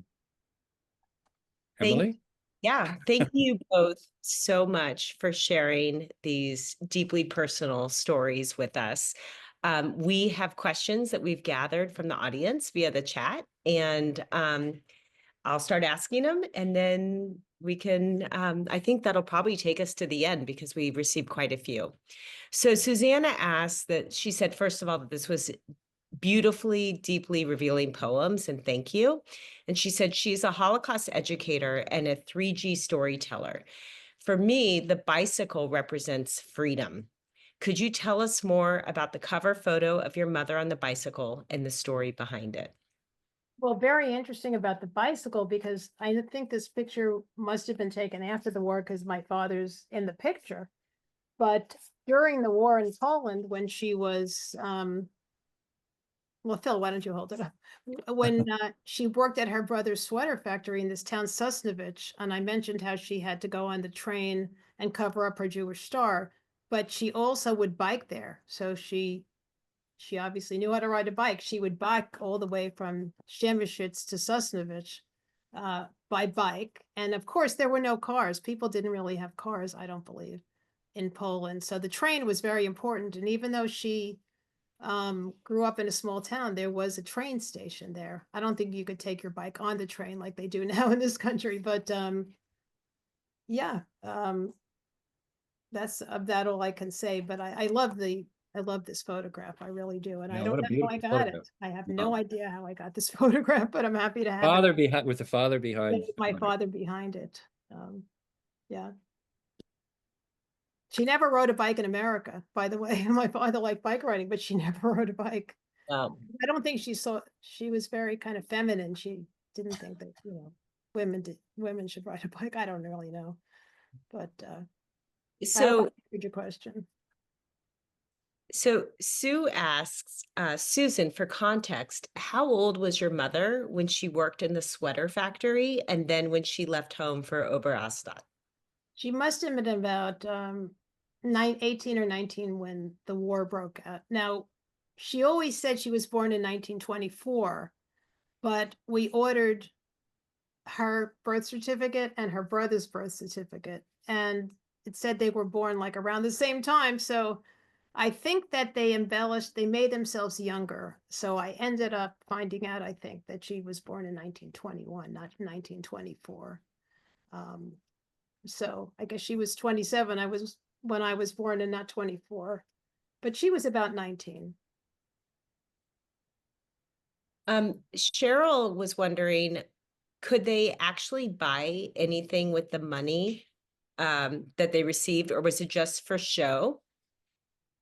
Thank you both so much for sharing these deeply personal stories with us. We have questions that we've gathered from the audience via the chat, and I'll start asking them, and then we can, I think that'll probably take us to the end because we received quite a few. So Susanna asked that, she said, first of all, that this was beautifully, deeply revealing poems, and thank you. And she said she's a Holocaust educator and a 3G storyteller. For me, the bicycle represents freedom. Could you tell us more about the cover photo of your mother on the bicycle and the story behind it? Well, very interesting about the bicycle, because I think this picture must have been taken after the war because my father's in the picture. But during the war in Poland, when she was, well, Phil, why don't you hold it up? When she worked at her brother's sweater factory in this town, Sosnovich, and I mentioned how she had to go on the train and cover up her Jewish star, but she also would bike there. So she obviously knew how to ride a bike. She would bike all the way from Przemyśl to Sosnovich by bike. And of course, there were no cars. People didn't really have cars, I don't believe, in Poland. So the train was very important. And even though she grew up in a small town, there was a train station there. I don't think you could take your bike on the train like they do now in this country, but that's about all I can say. But I love the I love this photograph. I really do. And I Yeah, don't what a know how I beautiful got photograph. it. I have Wow. no idea how I got this photograph, but I'm happy to have it. Father behind, with the father behind. With my father behind it. Yeah. She never rode a bike in America, by the way. My father liked bike riding, but she never rode a bike. I don't think she was very kind of feminine. She didn't think that, women should ride a bike. I don't really know. But I hope I So, answered your question. so Sue asks, Susan, for context, how old was your mother when she worked in the sweater factory and then when she left home for Oberastad? She must have been about 18 or 19 when the war broke out. Now, she always said she was born in 1924, but we ordered her birth certificate and her brother's birth certificate, and it said they were born like around the same time. So I think that they embellished, they made themselves younger. So I ended up finding out, I think, that she was born in 1921, not 1924. So I guess she was 27. I was when I was born and not 24, but she was about 19. Cheryl was wondering, could they actually buy anything with the money that they received, or was it just for show?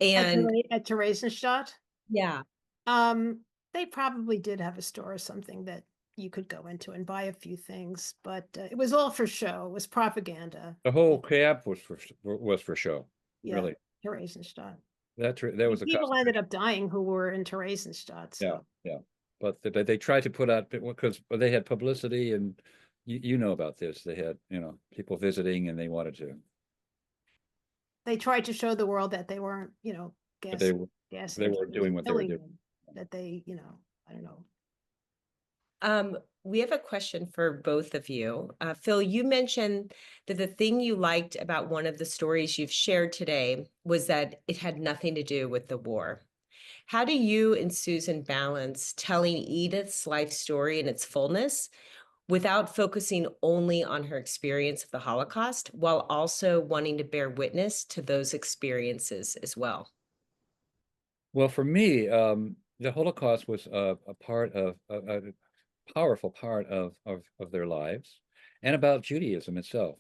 And At Theresienstadt, yeah, they probably did have a store or something that you could go into and buy a few things, but it was all for show. It was propaganda. The whole camp was for show. Yeah, Really. Theresienstadt. That was a People ended concentration. up dying who were in Theresienstadt. Yeah, So yeah. But they tried to put out, because they had publicity, and you know about this. They had, people visiting, and they wanted to. they tried to show the world that they weren't, But gassing they were kids doing and what they were killing doing. them. That they, I don't know. we have a question for both of you. Phil, you mentioned that the thing you liked about one of the stories you've shared today was that it had nothing to do with the war. How do you and Susan balance telling Edith's life story in its fullness without focusing only on her experience of the Holocaust, while also wanting to bear witness to those experiences as well? Well, for me, the Holocaust was a part of a powerful part of their lives, and about Judaism itself.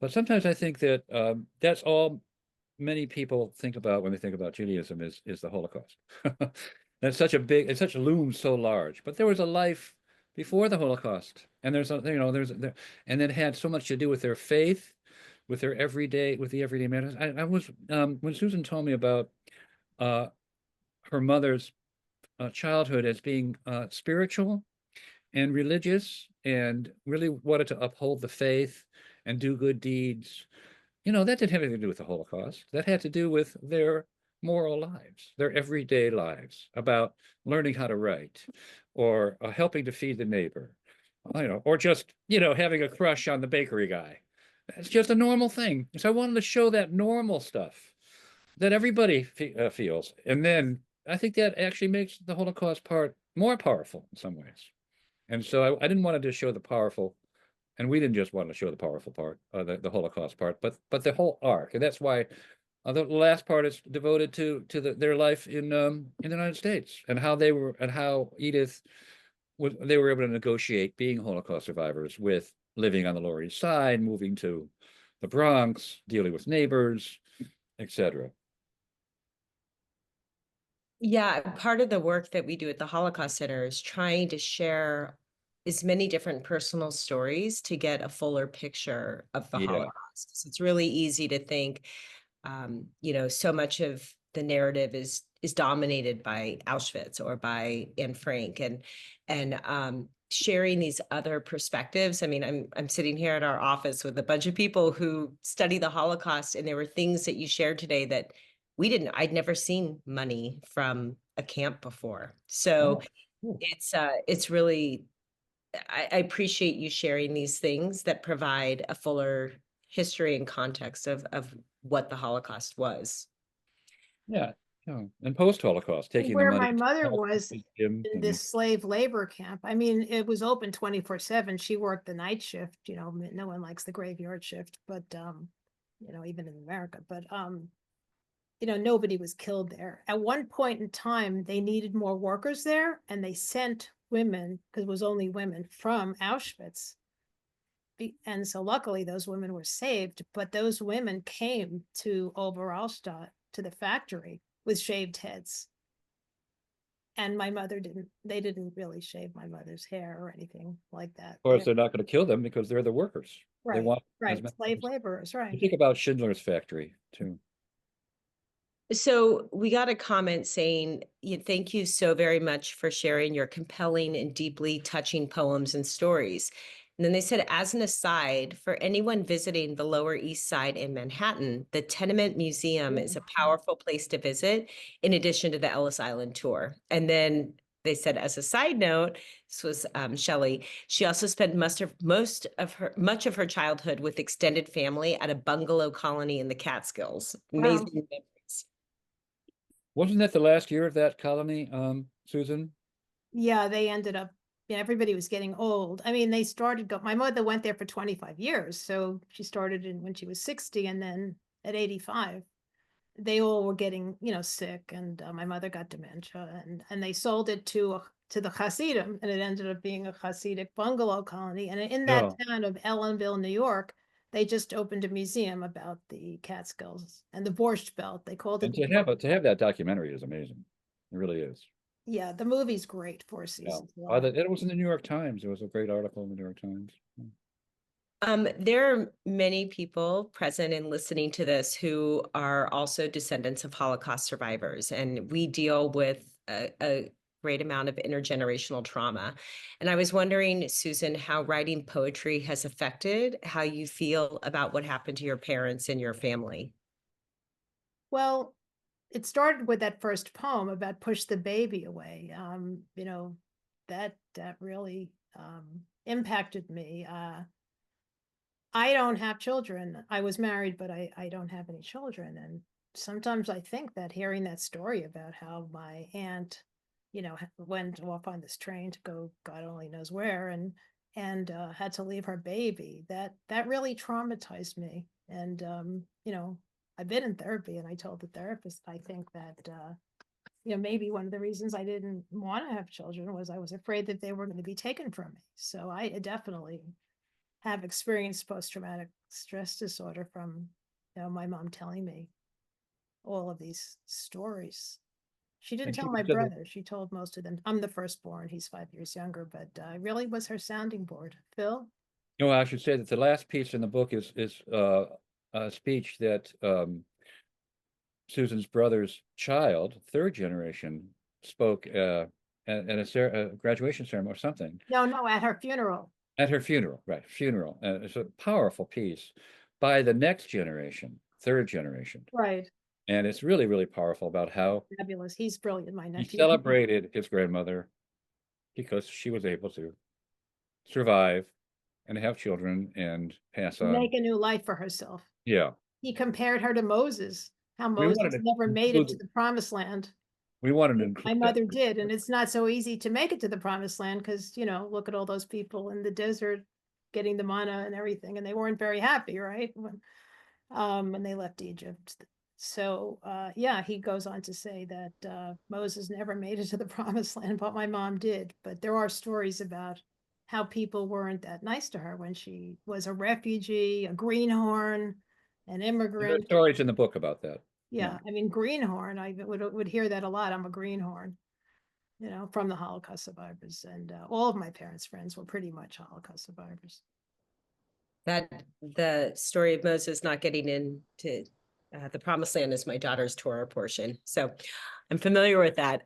But sometimes I think that that's all many people think about when they think about Judaism is the Holocaust. That's such a big, it's such a loom so large. But there was a life before the Holocaust, and and it had so much to do with their faith, with the everyday matters. I was when Susan told me about uh, her mother's childhood as being spiritual and religious, and really wanted to uphold the faith and do good deeds. That didn't have anything to do with the Holocaust. That had to do with their moral lives, their everyday lives, about learning how to write, or helping to feed the neighbor, or just, having a crush on the bakery guy. It's just a normal thing. So I wanted to show that normal stuff that everybody feels. And then I think that actually makes the Holocaust part more powerful in some ways. And so I didn't want to just show the powerful, and we didn't just want to show the powerful part, the Holocaust part, but the whole arc. And that's why the last part is devoted to their life in the United States, and how Edith they were able to negotiate being Holocaust survivors with living on the Lower East Side, moving to the Bronx, dealing with neighbors, etc. Yeah, part of the work that we do at the Holocaust Center is trying to share as many different personal stories to get a fuller picture of the Yeah, Holocaust. 'Cause it's really easy to think, so much of the narrative is dominated by Auschwitz or by Anne Frank, and sharing these other perspectives. I mean, I'm sitting here at our office with a bunch of people who study the Holocaust, and there were things that you shared today that I'd never seen money from a camp before. So oh, cool. it's really, I appreciate you sharing these things that provide a fuller history and context of what the Holocaust was. Yeah, yeah. And post-Holocaust, taking the Where money my to mother help was him. in this slave labor camp. I mean, it was open 24/7. She worked the night shift, no one likes the graveyard shift, but even in America, but nobody was killed there. At one point in time, they needed more workers there, and they sent women, because it was only women, from Auschwitz. And so luckily those women were saved, but those women came to Oberallstadt, to the factory, with shaved heads. And my mother they didn't really shave my mother's hair or anything like that. Of course, they're not going to kill them because they're the workers. They Right, want as right, many slave as- laborers, right. Think about Schindler's Factory too. So we got a comment saying, thank you so very much for sharing your compelling and deeply touching poems and stories. And then they said, as an aside, for anyone visiting the Lower East Side in Manhattan, the Tenement Museum is a powerful place to visit, in addition to the Ellis Island tour. And then they said, as a side note, this was Shelley, she also spent much of her childhood with extended family at a bungalow colony in the Catskills. Amazing Wow. memories. Wasn't that the last year of that colony, Susan? Yeah, they ended up, everybody was getting old. I mean, they started, my mother went there for 25 years. So she started when she was 60, and then at 85, they all were getting, sick, and my mother got dementia, and they sold it to the Hasidim, and it ended up being a Hasidic bungalow colony. And in that Yeah. town of Ellenville, New York, they just opened a museum about the Catskills and the Borscht Belt. They called it And the to have that documentary is amazing. It really is. Yeah, the movie's great, Four Yeah. Seasons. It was in the New York Times. It was a great article in the New York Times. There are many people present and listening to this who are also descendants of Holocaust survivors, and we deal with a great amount of intergenerational trauma. And I was wondering, Susan, how writing poetry has affected how you feel about what happened to your parents and your family. Well, it started with that first poem about push the baby away. That really impacted me. I don't have children. I was married, but I don't have any children. And sometimes I think that hearing that story about how my aunt, went off on this train to go God only knows where, and had to leave her baby, that really traumatized me. And I've been in therapy, and I told the therapist, I think that maybe one of the reasons I didn't want to have children was I was afraid that they were going to be taken from me. So I definitely have experienced post-traumatic stress disorder from my mom telling me all of these stories. She didn't And she tell my said that- brother. She told most of them. I'm the firstborn. He's 5 years younger, but I really was her sounding board. Phil? No, I should say that the last piece in the book is a speech that Susan's brother's child, third generation, spoke at a graduation ceremony or something. No, at her funeral. At her funeral, right? Funeral. It's a powerful piece by the next generation, third generation. Right. And it's really, really powerful about how Fabulous. He's brilliant, my he nephew. celebrated his grandmother because she was able to survive and have children and pass on. Make a new life for herself. Yeah. He compared her to Moses, how We wanted Moses to never made it include- to the promised land. We wanted to My include that. mother did, and it's not so easy to make it to the promised land because, look at all those people in the desert getting the manna and everything, and they weren't very happy, right? When they left Egypt. So, yeah, he goes on to say that Moses never made it to the promised land, but my mom did. But there are stories about how people weren't that nice to her when she was a refugee, a greenhorn, an There's immigrant. stories in the book about that. Yeah, I mean, greenhorn, I would hear that a lot. I'm a greenhorn, from the Holocaust survivors. And all of my parents' friends were pretty much Holocaust survivors. That the story of Moses not getting into the promised land is my daughter's Torah portion. So I'm familiar with that.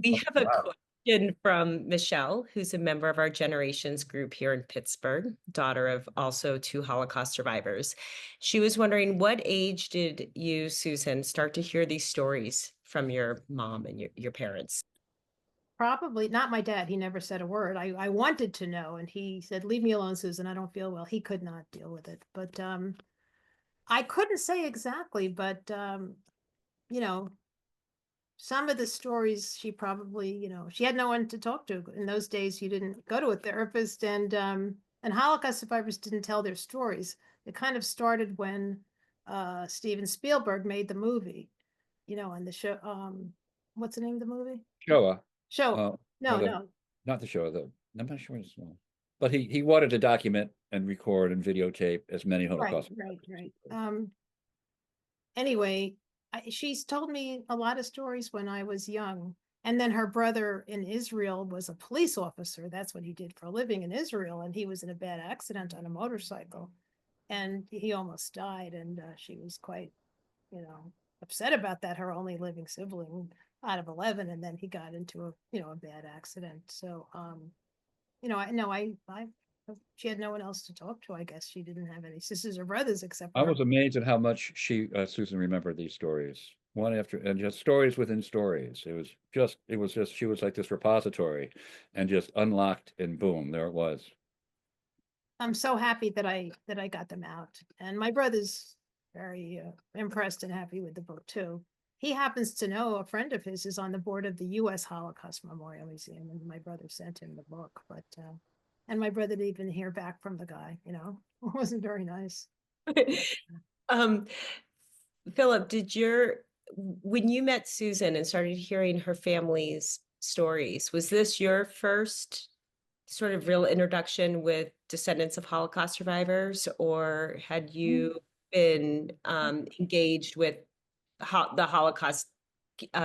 We have a Wow. question from Michelle, who's a member of our Generations group here in Pittsburgh, daughter of also 2 Holocaust survivors. She was wondering, what age did you, Susan, start to hear these stories from your mom and your parents? Probably not my dad. He never said a word. I wanted to know, and he said, "Leave me alone, Susan. I don't feel well." He could not deal with it. But I couldn't say exactly, but you know, some of the stories she probably, she had no one to talk to. In those days, you didn't go to a therapist, and Holocaust survivors didn't tell their stories. It kind of started when Steven Spielberg made the movie. you know, on the show, what's the name of the movie? Showa, Show. or No, the, no. not the Showa, I'm not sure what it's called. But he wanted to document and record and videotape as many Right, Holocaust. right, right. Anyway, she's told me a lot of stories when I was young. And then her brother in Israel was a police officer. That's what he did for a living in Israel. And he was in a bad accident on a motorcycle. And he almost died. And she was quite, you know, upset about that, her only living sibling out of 11. And then he got into a, you know, a bad accident. So, you know, she had no one else to talk to. I guess she didn't have any sisters or brothers except I for was amazed at how much Susan remembered these stories, one after, and just stories within stories. She was like this repository, and just unlocked, and boom, there it was. I'm so happy that I got them out. And my brother's very impressed and happy with the book too. He happens to know a friend of his is on the board of the U.S. Holocaust Memorial Museum, and my brother sent him the book. But and my brother didn't even hear back from the guy. You know, it wasn't very nice. Um, Philip, when you met Susan and started hearing her family's stories, was this your first sort of real introduction with descendants of Holocaust survivors, or had you been engaged with the Holocaust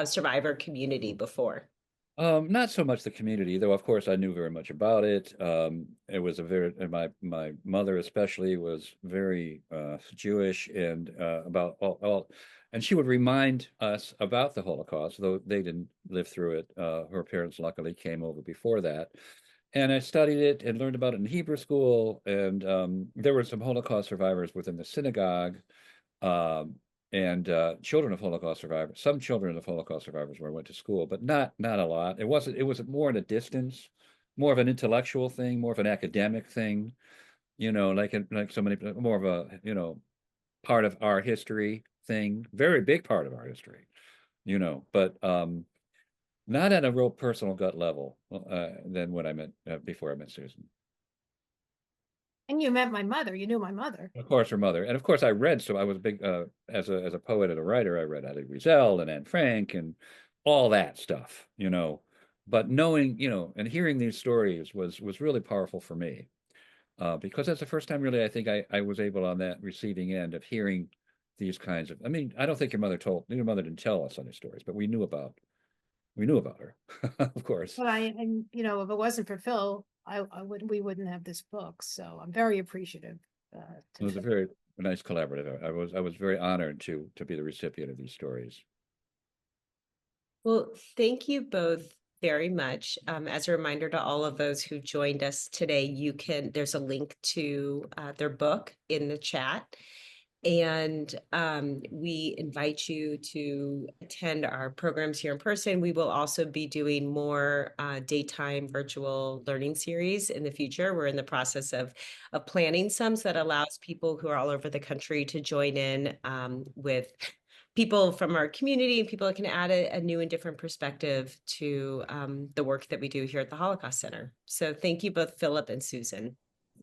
survivor community before? Not so much the community, though. Of course, I knew very much about it. It was and my mother especially was very Jewish, and about and she would remind us about the Holocaust, though they didn't live through it. Her parents luckily came over before that, and I studied it and learned about it in Hebrew school. And there were some Holocaust survivors within the synagogue. Um, and children of Holocaust survivors, some children of Holocaust survivors where I went to school, but not a lot. It was more in a distance, more of an intellectual thing, more of an academic thing, you know, like so many, more of a, you know, part of our history thing, very big part of our history, you know, but not at a real personal gut level than what I met before I met Susan. And you met my mother. You knew my mother. Of course, her mother, and of course, I read. So I was a big as a poet and a writer. I read Elie Wiesel and Anne Frank and all that stuff, you know. But knowing, you know, and hearing these stories was really powerful for me, because that's the first time, really, I think I was able on that receiving end of hearing these kinds of. I mean, I don't think your mother didn't tell us any stories, but we knew about her, of course. But you know, if it wasn't for Phil, we wouldn't have this book. So I'm very appreciative It to was a Phil. very nice collaborative. I was very honored to be the recipient of these stories. Well, thank you both very much. As a reminder to all of those who joined us today, there's a link to their book in the chat. And we invite you to attend our programs here in person. We will also be doing more daytime virtual learning series in the future. We're in the process of planning some so that allows people who are all over the country to join in with people from our community and people that can add a new and different perspective to the work that we do here at the Holocaust Center. So thank you both, Philip and Susan.